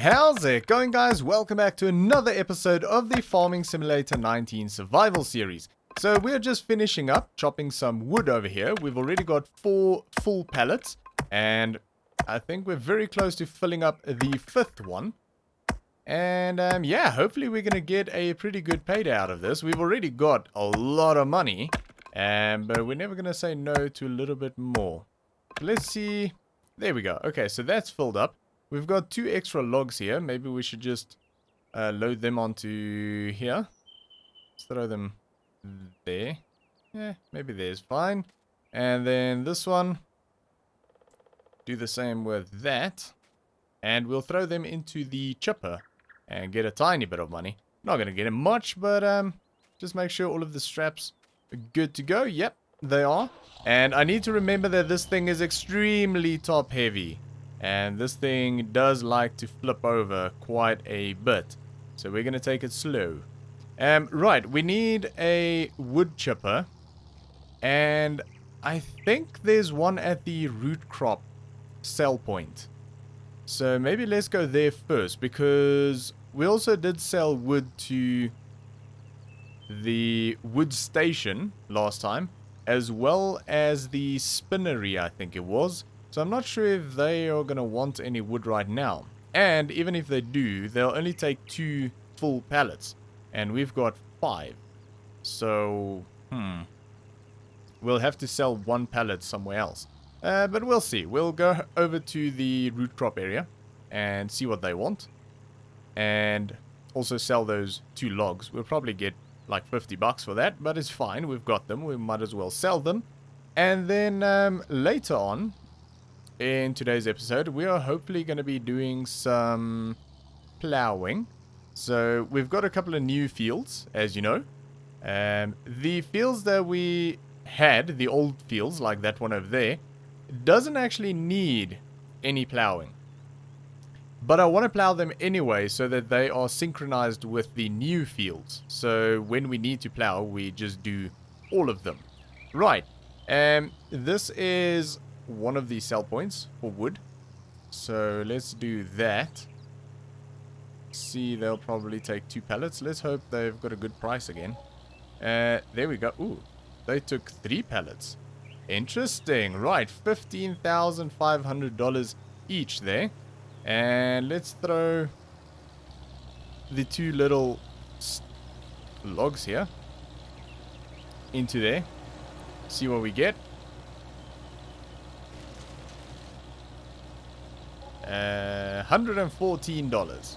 How's it going, guys? Welcome back to another episode of the Farming Simulator 19 Survival Series. So we're just finishing up chopping some wood over here. We've already got 4 full pallets, and I think we're very close to filling up the 5th one. And yeah, hopefully we're going to get a pretty good payday out of this. We've already got a lot of money, but we're never going to say no to a little bit more. Let's see. There we go. Okay, so that's filled up. We've got 2 extra logs here. Maybe we should just load them onto here. Let's throw them there. Yeah, maybe there's fine. And then this one. Do the same with that. And we'll throw them into the chipper and get a tiny bit of money. Not going to get much, but just make sure all of the straps are good to go. Yep, they are. And I need to remember that this thing is extremely top heavy. And this thing does like to flip over quite a bit. So we're going to take it slow. Right, we need a wood chipper. And I think there's one at the root crop sell point. So maybe let's go there first. Because we also did sell wood to the wood station last time. As well as the spinnery, I think it was. So I'm not sure if they are going to want any wood right now. And even if they do, they'll only take 2 full pallets. And we've got 5. So, we'll have to sell 1 pallet somewhere else. But we'll see. We'll go over to the root crop area and see what they want. And also sell those 2 logs. We'll probably get like $50 for that, but it's fine. We've got them. We might as well sell them. And then later on, in today's episode, we are hopefully going to be doing some plowing. So we've got a couple of new fields, as you know. The fields that we had, the old fields, like that one over there, doesn't actually need any plowing. But I want to plow them anyway so that they are synchronized with the new fields. So when we need to plow, we just do all of them. Right. This is one of the sell points for wood. So let's do that. See, they'll probably take 2 pallets. Let's hope they've got a good price again. There we go. Ooh, they took 3 pallets. Interesting. Right, $15,500 each there. And let's throw the 2 little logs here into there. See what we get. $114.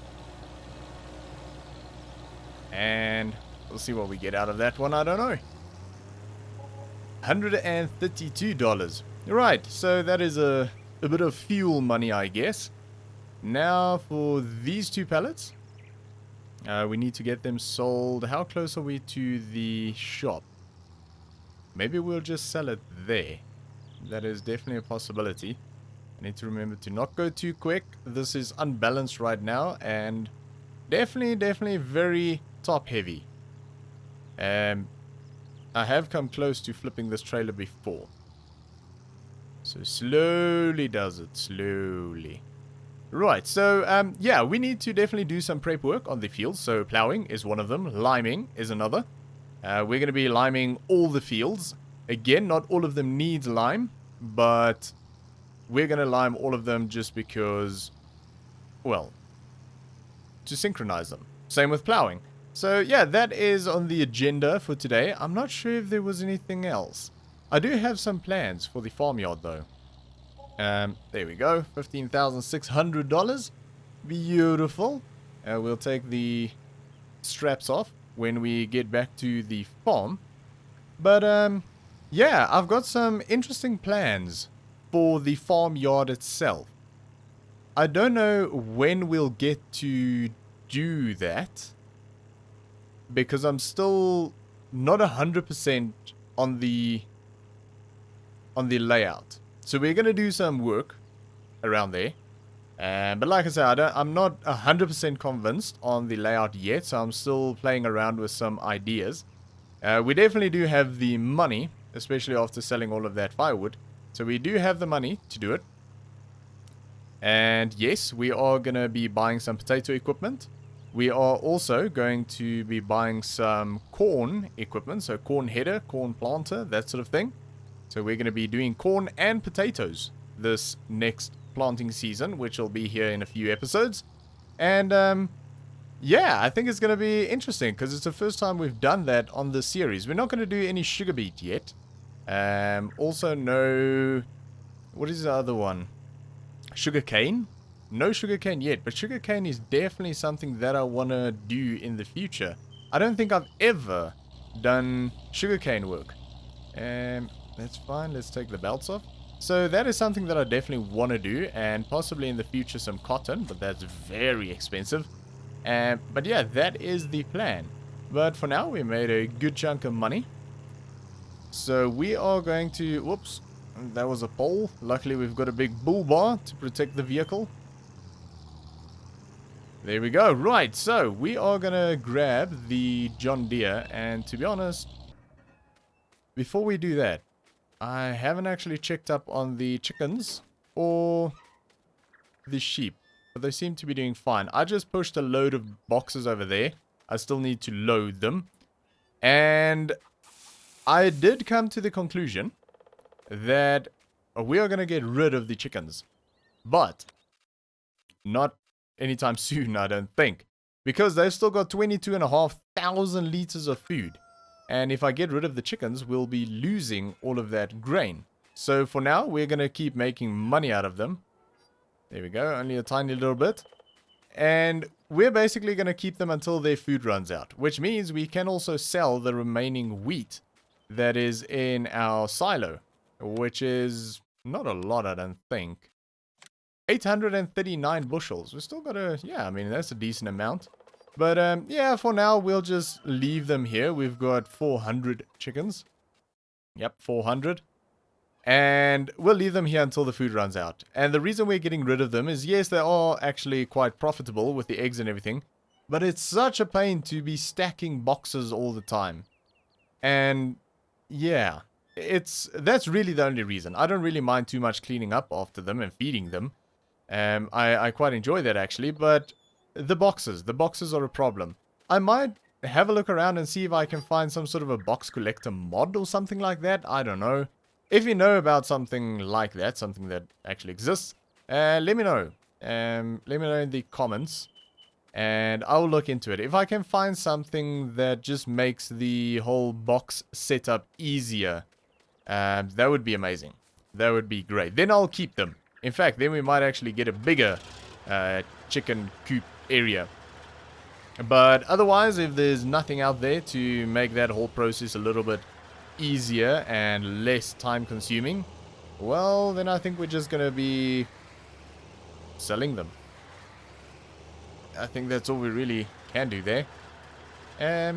And we'll see what we get out of that one. I don't know. $132. Right, so that is a bit of fuel money, I guess. Now for these 2 pallets. We need to get them sold. How close are we to the shop? Maybe we'll just sell it there. That is definitely a possibility. I need to remember to not go too quick. This is unbalanced right now. And definitely very top heavy. I have come close to flipping this trailer before. So slowly does it. Slowly. Right, so yeah, we need to definitely do some prep work on the fields. So plowing is one of them. Liming is another. We're going to be liming all the fields. Again, not all of them need lime, but we're going to lime all of them just because, well, to synchronize them. Same with plowing. So yeah, that is on the agenda for today. I'm not sure if there was anything else. I do have some plans for the farmyard though. There we go, $15,600. Beautiful. We'll take the straps off when we get back to the farm. But yeah, I've got some interesting plans for the farmyard itself. I don't know when we'll get to do that, because I'm still not 100% on the layout. So we're going to do some work around there. But like I said, I'm not 100% convinced on the layout yet, so I'm still playing around with some ideas. We definitely do have the money, especially after selling all of that firewood. So we do have the money to do it. And yes, we are going to be buying some potato equipment. We are also going to be buying some corn equipment. So corn header, corn planter, that sort of thing. So we're going to be doing corn and potatoes this next planting season, which will be here in a few episodes. And yeah, I think it's going to be interesting because it's the first time we've done that on this series. We're not going to do any sugar beet yet. Also no... What is the other one? Sugarcane? No sugarcane yet, but sugarcane is definitely something that I want to do in the future. I don't think I've ever done sugarcane work. That's fine. Let's take the belts off. So that is something that I definitely want to do, and possibly in the future some cotton, but that's very expensive. But yeah, that is the plan. But for now, we made a good chunk of money. So we are going to... Whoops. That was a pole. Luckily, we've got a big bull bar to protect the vehicle. There we go. Right, so we are going to grab the John Deere. And to be honest, before we do that, I haven't actually checked up on the chickens or the sheep. But they seem to be doing fine. I just pushed a load of boxes over there. I still need to load them. And I did come to the conclusion that we are going to get rid of the chickens. But not anytime soon, I don't think. Because they've still got 22,500 liters of food. And if I get rid of the chickens, we'll be losing all of that grain. So for now, we're going to keep making money out of them. There we go, only a tiny little bit. And we're basically going to keep them until their food runs out. Which means we can also sell the remaining wheat that is in our silo. Which is not a lot, I don't think. 839 bushels. We still got a... Yeah, I mean, that's a decent amount. But, yeah, for now, we'll just leave them here. We've got 400 chickens. Yep, 400. And we'll leave them here until the food runs out. And the reason we're getting rid of them is, yes, they are actually quite profitable with the eggs and everything. But it's such a pain to be stacking boxes all the time. And, yeah... That's really the only reason. I don't really mind too much cleaning up after them and feeding them. I quite enjoy that actually, but the boxes are a problem. I might have a look around and see if I can find some sort of a box collector mod or something like that. I don't know. If you know about something like that, something that actually exists, let me know. Let me know in the comments. And I'll look into it. If I can find something that just makes the whole box setup easier, that would be amazing. That would be great. Then I'll keep them. In fact, then we might actually get a bigger chicken coop area. But otherwise, if there's nothing out there to make that whole process a little bit easier and less time consuming, well, then I think we're just going to be selling them. I think that's all we really can do there. I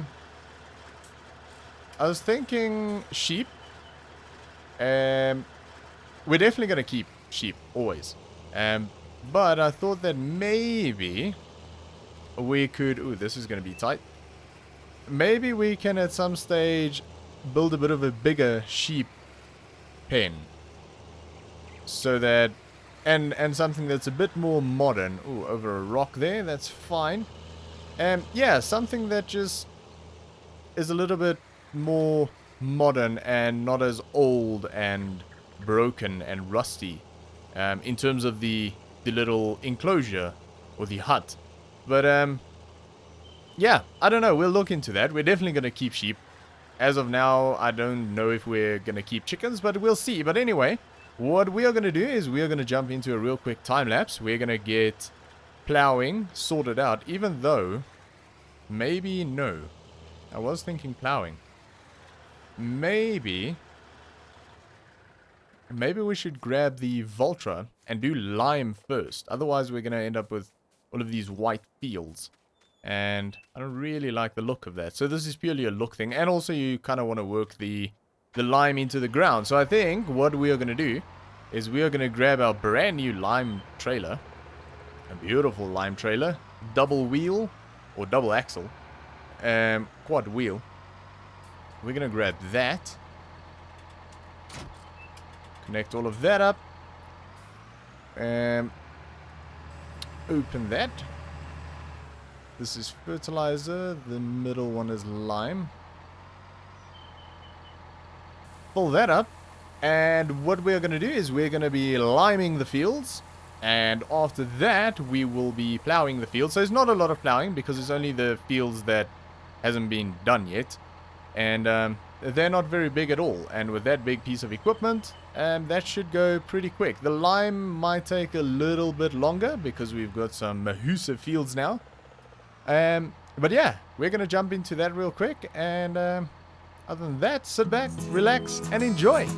was thinking sheep. We're definitely going to keep sheep, always. But I thought that maybe we could... Ooh, this is going to be tight. Maybe we can at some stage build a bit of a bigger sheep pen. So that... And something that's a bit more modern. Ooh, over a rock there, that's fine. Yeah, something that just is a little bit more modern and not as old and broken and rusty. In terms of the little enclosure or the hut. But, yeah, I don't know. We'll look into that. We're definitely going to keep sheep. As of now, I don't know if we're going to keep chickens, but we'll see. But anyway... What we are going to do is we are going to jump into a real quick time lapse. We're going to get plowing sorted out, even though maybe no. I was thinking plowing. Maybe we should grab the Voltra and do lime first. Otherwise, we're going to end up with all of these white fields. And I don't really like the look of that. So this is purely a look thing. And also you kind of want to work the lime into the ground. So I think what we are going to do is we are going to grab our brand new lime trailer. A beautiful lime trailer. Double wheel or double axle. Quad wheel. We're going to grab that. Connect all of that up. open that. This is fertilizer. The middle one is lime. Fill that up. And what we're going to do is we're going to be liming the fields. And after that, we will be plowing the fields. So it's not a lot of plowing because it's only the fields that hasn't been done yet. And they're not very big at all. And with that big piece of equipment, that should go pretty quick. The lime might take a little bit longer because we've got some massive fields now. But yeah, we're going to jump into that real quick. And other than that, sit back, relax, and enjoy.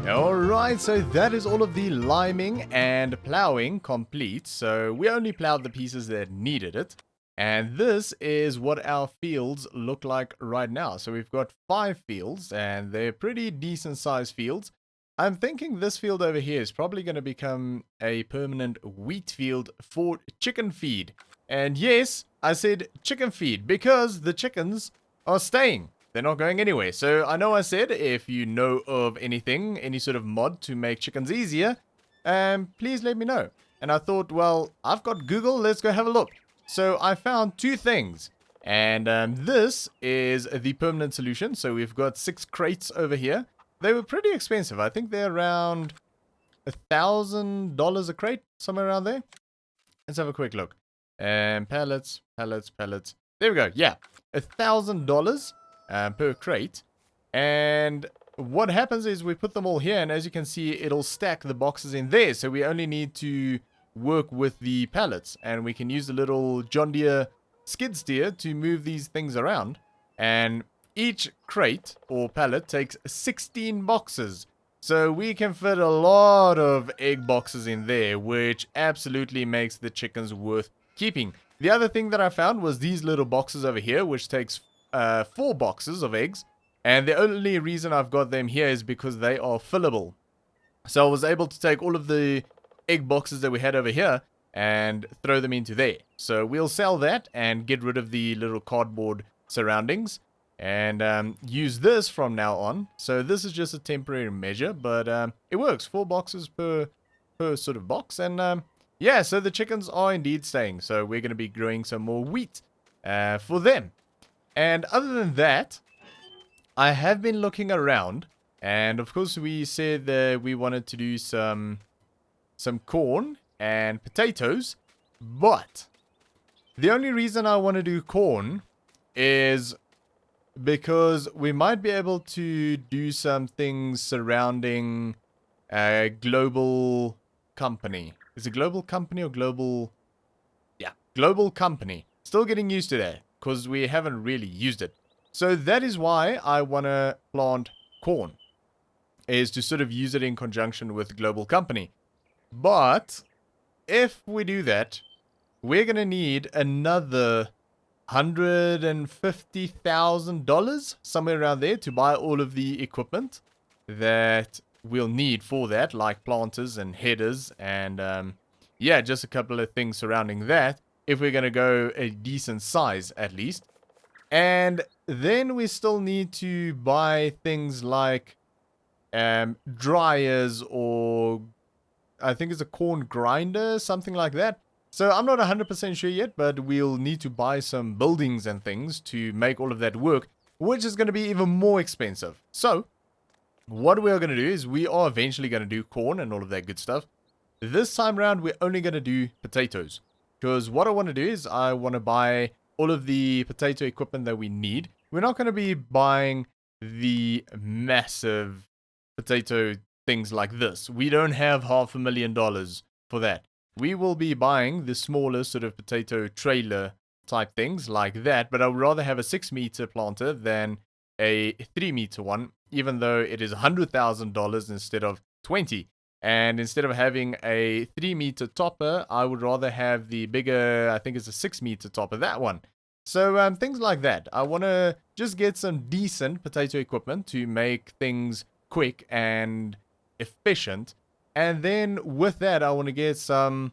Alright, so that is all of the liming and plowing complete. So we only plowed the pieces that needed it. And this is what our fields look like right now. So we've got 5 fields and they're pretty decent sized fields. I'm thinking this field over here is probably going to become a permanent wheat field for chicken feed. And yes, I said chicken feed because the chickens are staying. They're not going anywhere. So I know I said if you know of anything, any sort of mod to make chickens easier, please let me know. And I thought, well, I've got Google, let's go have a look. So I found 2 things. And this is the permanent solution. So we've got 6 crates over here. They were pretty expensive. I think they're around $1,000 a crate, somewhere around there. Let's have a quick look. Pallets. There we go. Yeah, $1,000 per crate. And what happens is we put them all here, and as you can see, it'll stack the boxes in there. So we only need to work with the pallets, and we can use the little John Deere skid steer to move these things around. And each crate or pallet takes 16 boxes. So we can fit a lot of egg boxes in there, which absolutely makes the chickens worth keeping. The other thing that I found was these little boxes over here, which takes 4 boxes of eggs. And the only reason I've got them here is because they are fillable. So I was able to take all of the egg boxes that we had over here and throw them into there. So we'll sell that and get rid of the little cardboard surroundings. And use this from now on. So this is just a temporary measure, but it works. 4 boxes per sort of box. And yeah, so the chickens are indeed staying. So we're going to be growing some more wheat for them. And other than that, I have been looking around. And of course we said that we wanted to do some corn and potatoes. But the only reason I want to do corn is because we might be able to do some things surrounding a global company. Is it global company or global? Yeah, global company. Still getting used to that because we haven't really used it. So that is why I want to plant corn, is to sort of use it in conjunction with global company. But if we do that, we're going to need another $150,000, somewhere around there, to buy all of the equipment that we'll need for that, like planters and headers and yeah, just a couple of things surrounding that, if we're going to go a decent size at least. And then we still need to buy things like dryers, or I think it's a corn grinder, something like that. So I'm not 100% sure yet, but we'll need to buy some buildings and things to make all of that work, which is going to be even more expensive. So what we're going to do is we are eventually going to do corn and all of that good stuff. This time around, we're only going to do potatoes, because what I want to do is I want to buy all of the potato equipment that we need. We're not going to be buying the massive potato things like this. We don't have $500,000 for that. We will be buying the smaller sort of potato trailer type things like that, but I would rather have a 6-meter planter than a 3-meter one, even though it is $100,000 instead of 20. And instead of having a 3-meter topper, I would rather have the bigger, I think it's a 6-meter topper, that one. So things like that. I want to just get some decent potato equipment to make things quick and efficient. And then with that, I want to get some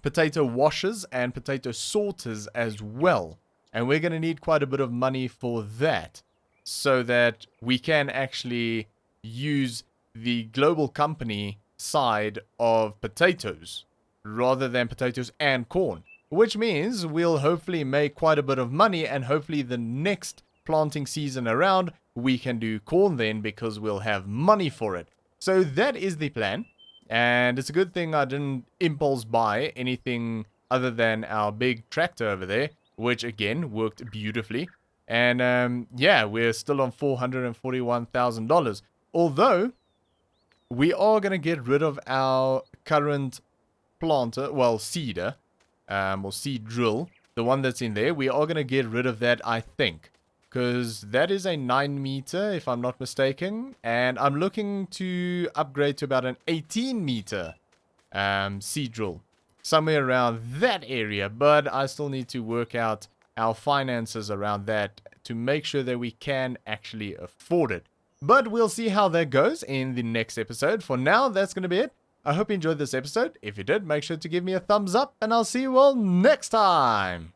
potato washers and potato sorters as well. And we're going to need quite a bit of money for that, so that we can actually use the global company side of potatoes rather than potatoes and corn. Which means we'll hopefully make quite a bit of money, and hopefully the next planting season around, we can do corn then, because we'll have money for it. So that is the plan. And it's a good thing I didn't impulse buy anything other than our big tractor over there, which again worked beautifully. And yeah, we're still on $441,000. Although we are going to get rid of our current planter, well, seeder, or seed drill, the one that's in there. We are going to get rid of that, I think. because that is a 9 meter, if I'm not mistaken, and I'm looking to upgrade to about an 18 meter seed drill, somewhere around that area, but I still need to work out our finances around that to make sure that we can actually afford it. But we'll see how that goes in the next episode. For now, that's going to be it. I hope you enjoyed this episode. If you did, make sure to give me a thumbs up, and I'll see you all next time.